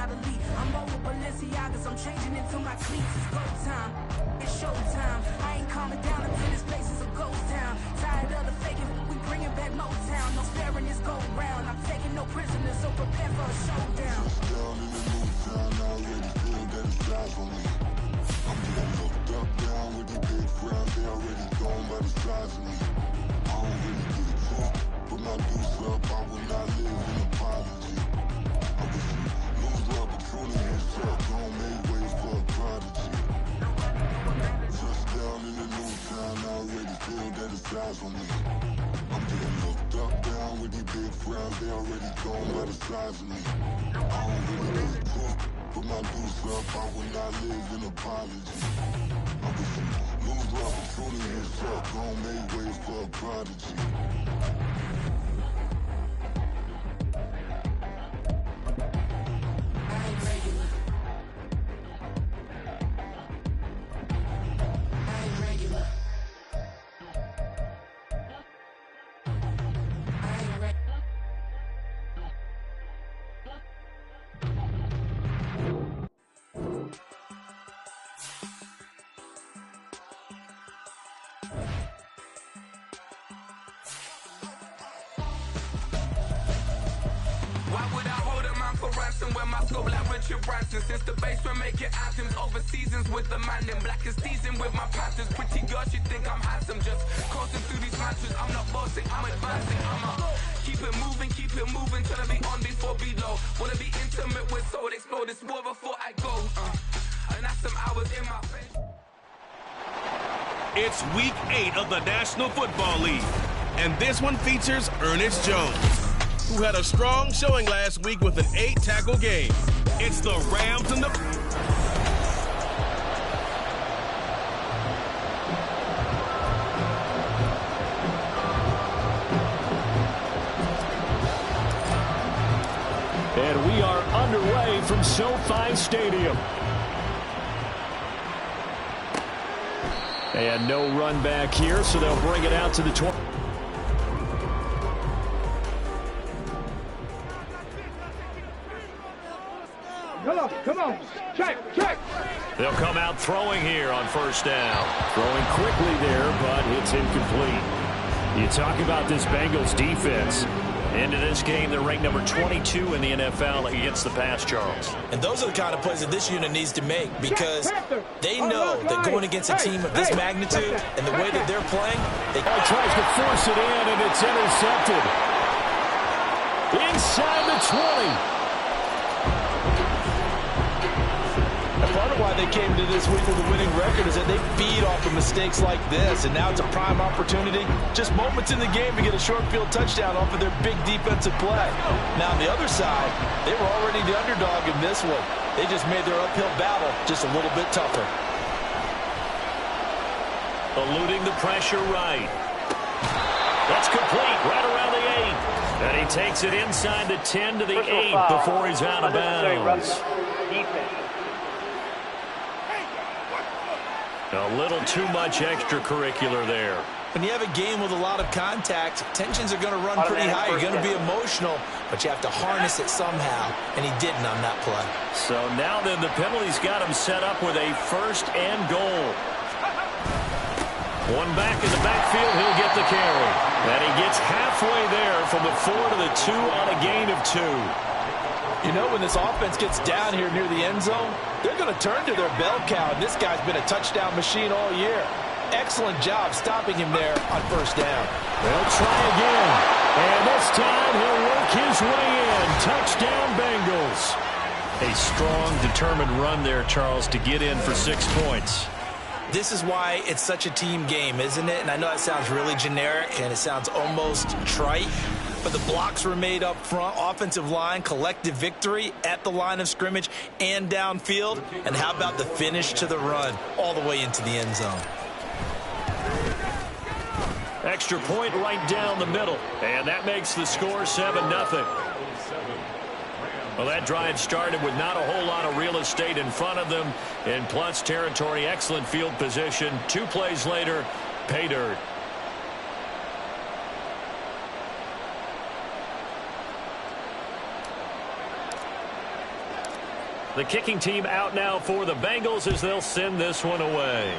not elite. I'm over Balenciagas, I'm changing into my cleats. It's go time, it's showtime. I ain't calming down until this place is a ghost town. Tired of the faking, we bringing back Motown. No sparing this go round. I'm taking no prisoners, so prepare for a showdown. Down in the new town, I already feel that it's live on me. I'm getting looked up, down with the big crowd. They already gone by the size of me. I don't really get it took. Put my deuce up, I will not live in apology. I wish you lose love, but truly yourself. Don't make ways for a prodigy. Touchdown in the new town, I already feel that it's live on me. I'm getting looked up, down with the big crowd. They already gone by the size of me. I don't really get it took. Put my deuce up, I will not live in apology. I wish you lose love, but truly yourself. Don't make ways for a prodigy. Why would I hold a man for ransom when my scope like Richard Branson? Since the basement making anthems over seasons with the man in black is teasing with my patterns. Pretty girl, she think I'm handsome. Just coasting through these mantras. I'm not bossing, I'm advancing. Keep it moving, trying to be on before below. Wanna be intimate with soul, explore this war before I go. And that's some hours in my face. It's week 8 of the National Football League, and this one features Ernest Jones, who had a strong showing last week with an 8-tackle game. It's the Rams and the... And we are underway from SoFi Stadium. And no run back here, so they'll bring it out to the 20. Come on, check. They'll come out throwing here on first down. Throwing quickly there, but it's incomplete. You talk about this Bengals defense. Into this game, they're ranked number 22 in the NFL against the pass, Charles. And those are the kind of plays that this unit needs to make, because they know that going against a team of this magnitude and the way that they're playing, they tries to force it in, and it's intercepted. Inside the 20. Part of why they came to this week with a winning record is that they feed off of mistakes like this, and now it's a prime opportunity, just moments in the game, to get a short field touchdown off of their big defensive play. Now on the other side, they were already the underdog in this one. They just made their uphill battle just a little bit tougher. Eluding the pressure right. That's complete, right around the 8. And he takes it inside the 10 to the 8 before he's out of bounds. A little too much extracurricular there. When you have a game with a lot of contact, tensions are going to run pretty high. You're going to be emotional, but you have to harness it somehow, and he didn't on that play. So now then, the penalty's got him set up with a 1st and goal. One back in the backfield, he'll get the carry. And he gets halfway there from the 4 to the 2 on a gain of 2. You know, when this offense gets down here near the end zone, they're going to turn to their bell cow, and this guy's been a touchdown machine all year. Excellent job stopping him there on first down. They'll try again, and this time he'll work his way in. Touchdown, Bengals. A strong, determined run there, Charles, to get in for 6 points. This is why it's such a team game, isn't it? And I know that sounds really generic, and it sounds almost trite, but the blocks were made up front, offensive line, collective victory at the line of scrimmage and downfield. And how about the finish to the run all the way into the end zone? Extra point right down the middle, and that makes the score 7-0. Well, that drive started with not a whole lot of real estate in front of them. In plus territory, excellent field position. 2 plays later, pay dirt. The kicking team out now for the Bengals as they'll send this one away.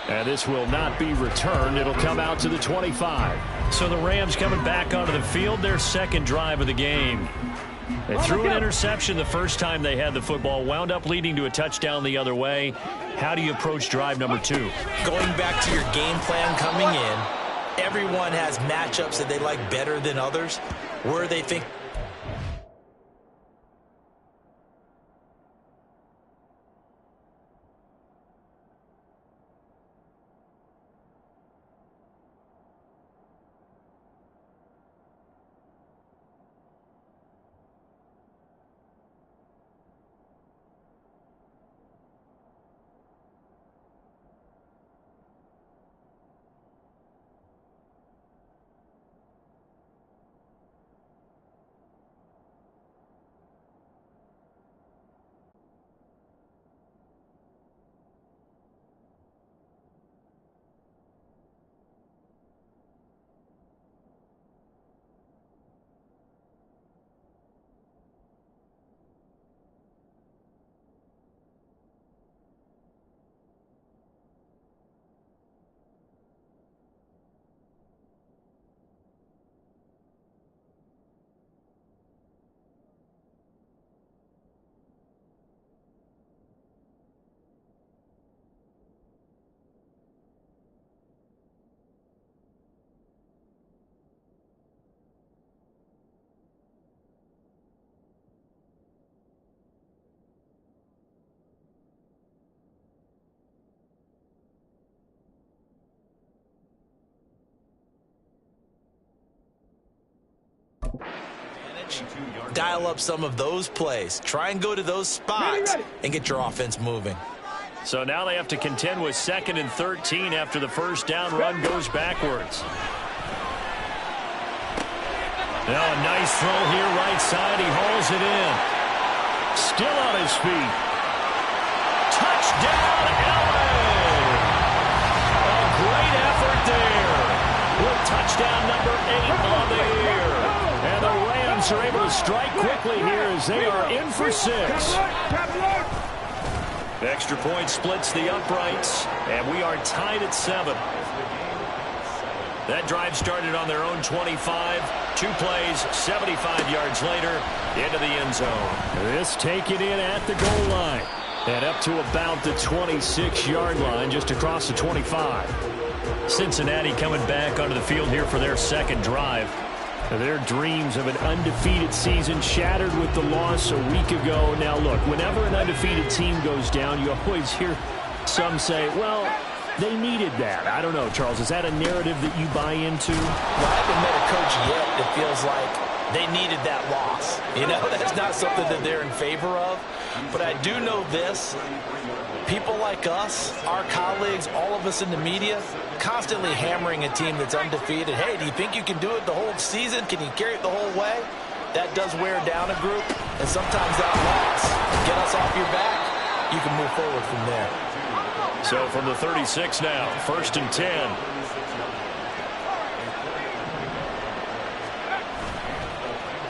And this will not be returned. It'll come out to the 25. So the Rams coming back onto the field, their second drive of the game. They threw an interception the first time they had the football, wound up leading to a touchdown the other way. How do you approach drive number 2? Going back to your game plan coming in, everyone has matchups that they like better than others, where they think dial up some of those plays. Try and go to those spots and get your offense moving. So now they have to contend with 2nd and 13 after the first down run goes backwards. Now a nice throw here right side. He hauls it in. Still on his feet. Touchdown, LA! A great effort there. With touchdown number 8 on the year. And the Rams are able to strike quickly here as they are in for 6. The extra point splits the uprights, and we are tied at 7. That drive started on their own 25. 2 plays, 75 yards later, into the end zone. This taken in at the goal line. And up to about the 26-yard line, just across the 25. Cincinnati coming back onto the field here for their second drive. Their dreams of an undefeated season shattered with the loss a week ago. Now, look, whenever an undefeated team goes down, you always hear some say, well, they needed that. I don't know, Charles. Is that a narrative that you buy into? Well, I haven't met a coach yet that feels like they needed that loss. You know, that's not something that they're in favor of. But I do know this. People like us, our colleagues, all of us in the media, constantly hammering a team that's undefeated. Hey, do you think you can do it the whole season? Can you carry it the whole way? That does wear down a group. And sometimes that loss, get us off your back, you can move forward from there. So from the 36 now, 1st and 10.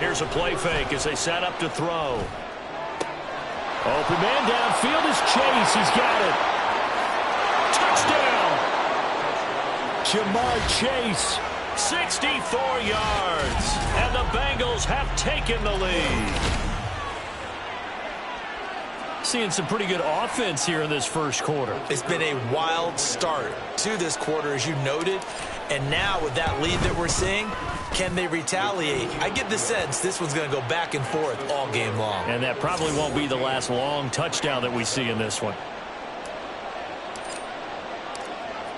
Here's a play fake as they set up to throw. Open man downfield is Chase. He's got it. Touchdown. Jamar Chase, 64 yards. And the Bengals have taken the lead. Seeing some pretty good offense here in this first quarter. It's been a wild start to this quarter, as you noted. And now with that lead that we're seeing, can they retaliate? I get the sense this one's going to go back and forth all game long. And that probably won't be the last long touchdown that we see in this one.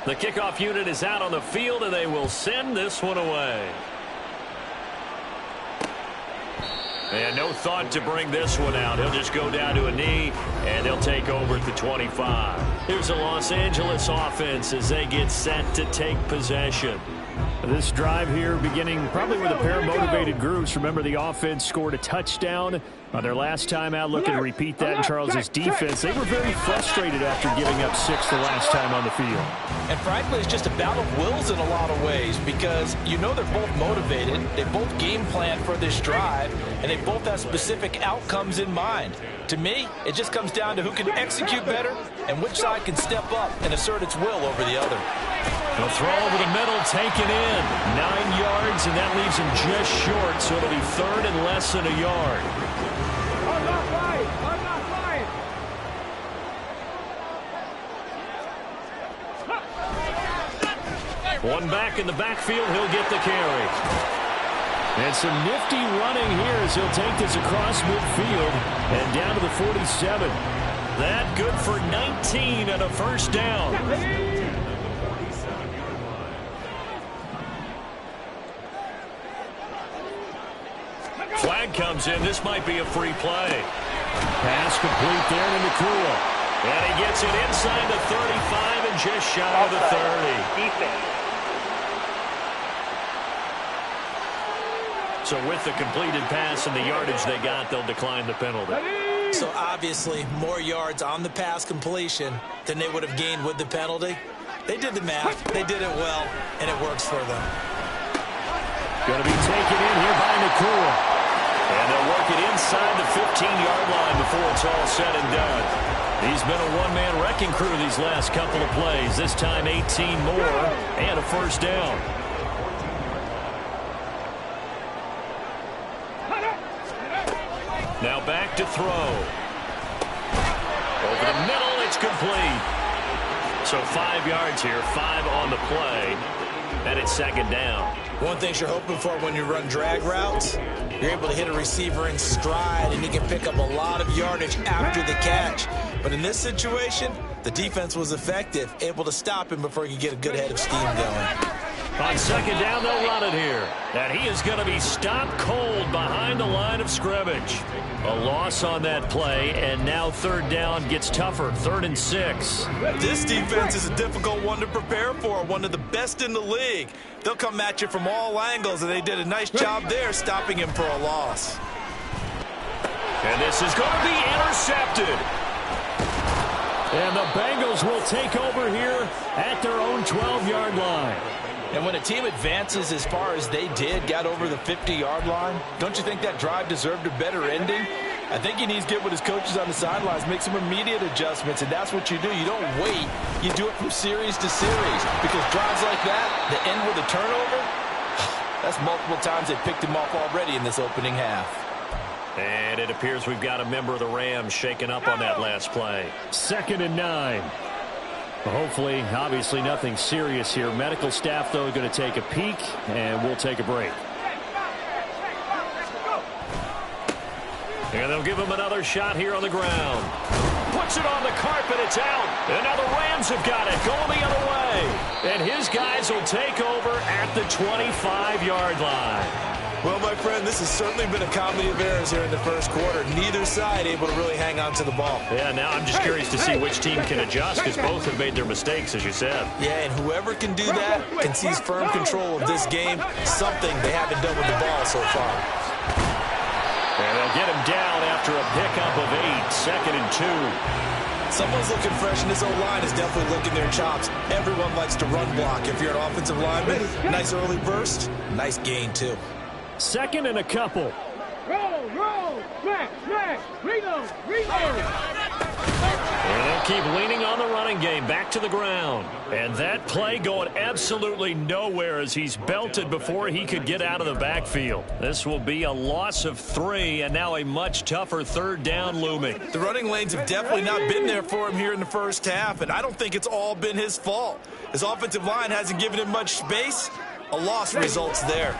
The kickoff unit is out on the field, and they will send this one away. And no thought to bring this one out. He'll just go down to a knee, and they'll take over at the 25. Here's the Los Angeles offense as they get set to take possession. This drive here beginning probably with a pair of motivated groups. Remember, the offense scored a touchdown on their last time out. Looking to repeat that in Charles's defense. They were very frustrated after giving up 6 the last time on the field. And frankly, it's just a battle of wills in a lot of ways because you know they're both motivated. They both game plan for this drive, and they both have specific outcomes in mind. To me, it just comes down to who can execute better and which side can step up and assert its will over the other. They'll throw over the middle, taken in. 9 yards, and that leaves him just short, so it'll be 3rd and less than a yard. I'm not flying. I'm not flying. One back in the backfield, he'll get the carry. And some nifty running here as he'll take this across midfield and down to the 47. That good for 19 and a first down. Flag comes in. This might be a free play. Pass complete there to McCool. And he gets it inside the 35 and just shy of the 30. So with the completed pass and the yardage they got, they'll decline the penalty. So obviously more yards on the pass completion than they would have gained with the penalty. They did the math. They did it well, and it works for them. Going to be taken in here by McCool. And they'll work it inside the 15-yard line before it's all said and done. He's been a one-man wrecking crew these last couple of plays. This time 18 more and a first down. Now back to throw. Over the middle, it's complete. So 5 yards here, 5 on the play. And it's 2nd down. One thing you're hoping for when you run drag routes, you're able to hit a receiver in stride, and he can pick up a lot of yardage after the catch. But in this situation, the defense was effective, able to stop him before he could get a good head of steam going. On 2nd down, they'll run it here. And he is going to be stopped cold behind the line of scrimmage. A loss on that play, and now 3rd down gets tougher, 3rd and 6. This defense is a difficult one to prepare for, one of the best in the league. They'll come at you from all angles, and they did a nice job there stopping him for a loss. And this is going to be intercepted. And the Bengals will take over here at their own 12-yard line. And when a team advances as far as they did, got over the 50-yard line, don't you think that drive deserved a better ending? I think he needs to get with his coaches on the sidelines, make some immediate adjustments, and that's what you do. You don't wait. You do it from series to series, because drives like that end with a turnover, that's multiple times they picked him off already in this opening half. And it appears we've got a member of the Rams shaken up on that last play. 2nd and 9. Hopefully, obviously nothing serious here. Medical staff, though, going to take a peek, and we'll take a break. And they'll give him another shot here on the ground. Puts it on the carpet, it's out. And now the Rams have got it, going the other way. And his guys will take over at the 25-yard line. Well, my friend, this has certainly been a comedy of errors here in the first quarter. Neither side able to really hang on to the ball. Yeah, now I'm just curious to see which team can adjust, because both have made their mistakes, as you said. Yeah, and whoever can do that can seize firm control of this game, something they haven't done with the ball so far. And they'll get him down after a pickup of 8, 2nd and 2. Someone's looking fresh, and this O-line is definitely licking their chops. Everyone likes to run block. If you're an offensive lineman, nice early burst, nice gain, too. 2nd and a couple. Roll, smack, reload. And they'll keep leaning on the running game, back to the ground. And that play going absolutely nowhere as he's belted before he could get out of the backfield. This will be a loss of 3, and now a much tougher 3rd down looming. The running lanes have definitely not been there for him here in the first half, and I don't think it's all been his fault. His offensive line hasn't given him much space. A loss results there.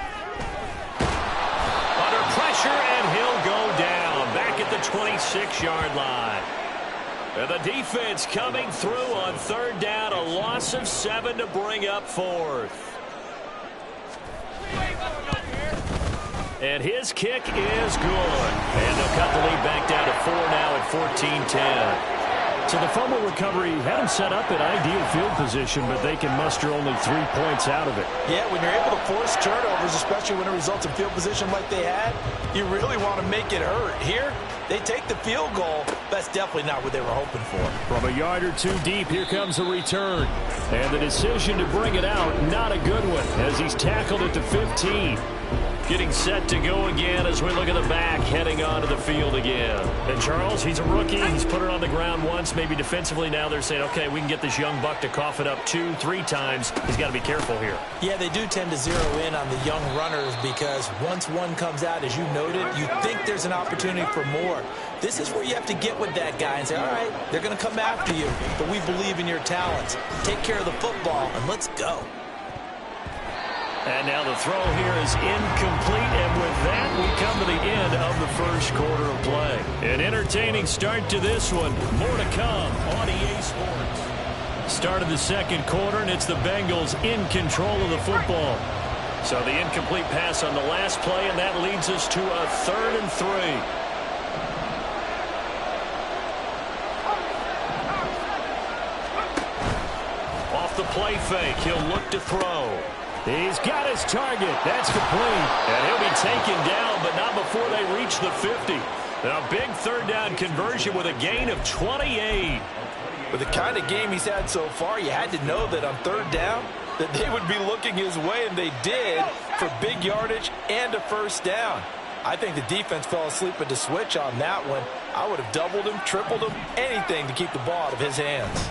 Under pressure, and he'll go down back at the 26-yard line. And the defense coming through on 3rd down, a loss of 7 to bring up 4th. And his kick is good. And they'll cut the lead back down to 4 now at 14-10. So the fumble recovery had them set up in ideal field position, but they can muster only 3 points out of it. Yeah, when you're able to force turnovers, especially when it results in field position like they had, you really want to make it hurt. Here, they take the field goal. That's definitely not what they were hoping for. From a yard or two deep, here comes a return. And the decision to bring it out, not a good one, as he's tackled at the 15. Getting set to go again as we look at the back, heading onto the field again. And Charles, he's a rookie. He's put it on the ground once, maybe defensively. Now they're saying, okay, we can get this young buck to cough it up 2, 3 times. He's got to be careful here. Yeah, they do tend to zero in on the young runners because once one comes out, as you noted, you think there's an opportunity for more. This is where you have to get with that guy and say, all right, they're going to come after you, but we believe in your talents. Take care of the football, and let's go. And now the throw here is incomplete, and with that, we come to the end of the first quarter of play. An entertaining start to this one. More to come on EA Sports. Start of the second quarter, and it's the Bengals in control of the football. So the incomplete pass on the last play, and that leads us to a 3rd and 3. Off the play fake, he'll look to throw. He's got his target. That's complete. And he'll be taken down, but not before they reach the 50. And a big 3rd down conversion with a gain of 28. With the kind of game he's had so far, you had to know that on 3rd down, that they would be looking his way, and they did, for big yardage and a 1st down. I think the defense fell asleep at the switch on that one. I would have doubled him, tripled him, anything to keep the ball out of his hands.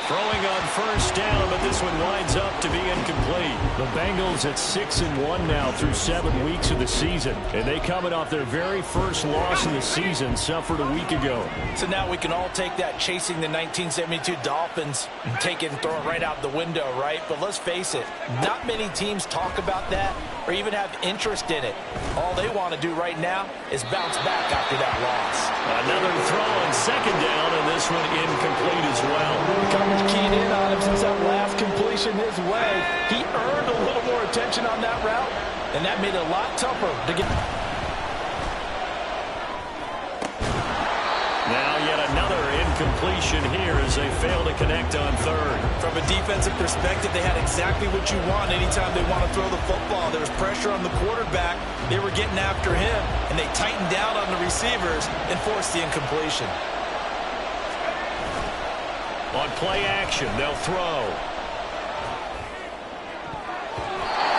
Throwing on 1st down, but this one winds up to be incomplete. The Bengals at 6-1 now through 7 weeks of the season. And they coming off their very first loss of the season, suffered a week ago. So now we can all take that chasing the 1972 Dolphins and take it and throw it right out the window, right? But let's face it, not many teams talk about that or even have interest in it. All they want to do right now is bounce back after that loss. Another throw on 2nd down, and this one incomplete as well. Keyed in on him since that last completion his way. He earned a little more attention on that route, and that made it a lot tougher to get. Now yet another incompletion here as they fail to connect on 3rd. From a defensive perspective, they had exactly what you want anytime they want to throw the football. There was pressure on the quarterback. They were getting after him, and they tightened down on the receivers and forced the incompletion. On play action, they'll throw.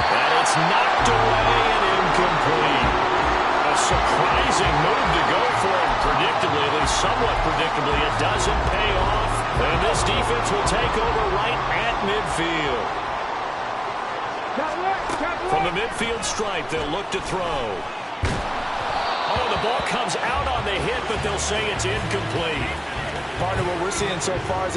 And it's knocked away and incomplete. A surprising move to go for it. Predictably, at least somewhat predictably, it doesn't pay off. And this defense will take over right at midfield. From the midfield stripe, they'll look to throw. Oh, the ball comes out on the hit, but they'll say it's incomplete. Part of what we're seeing so far is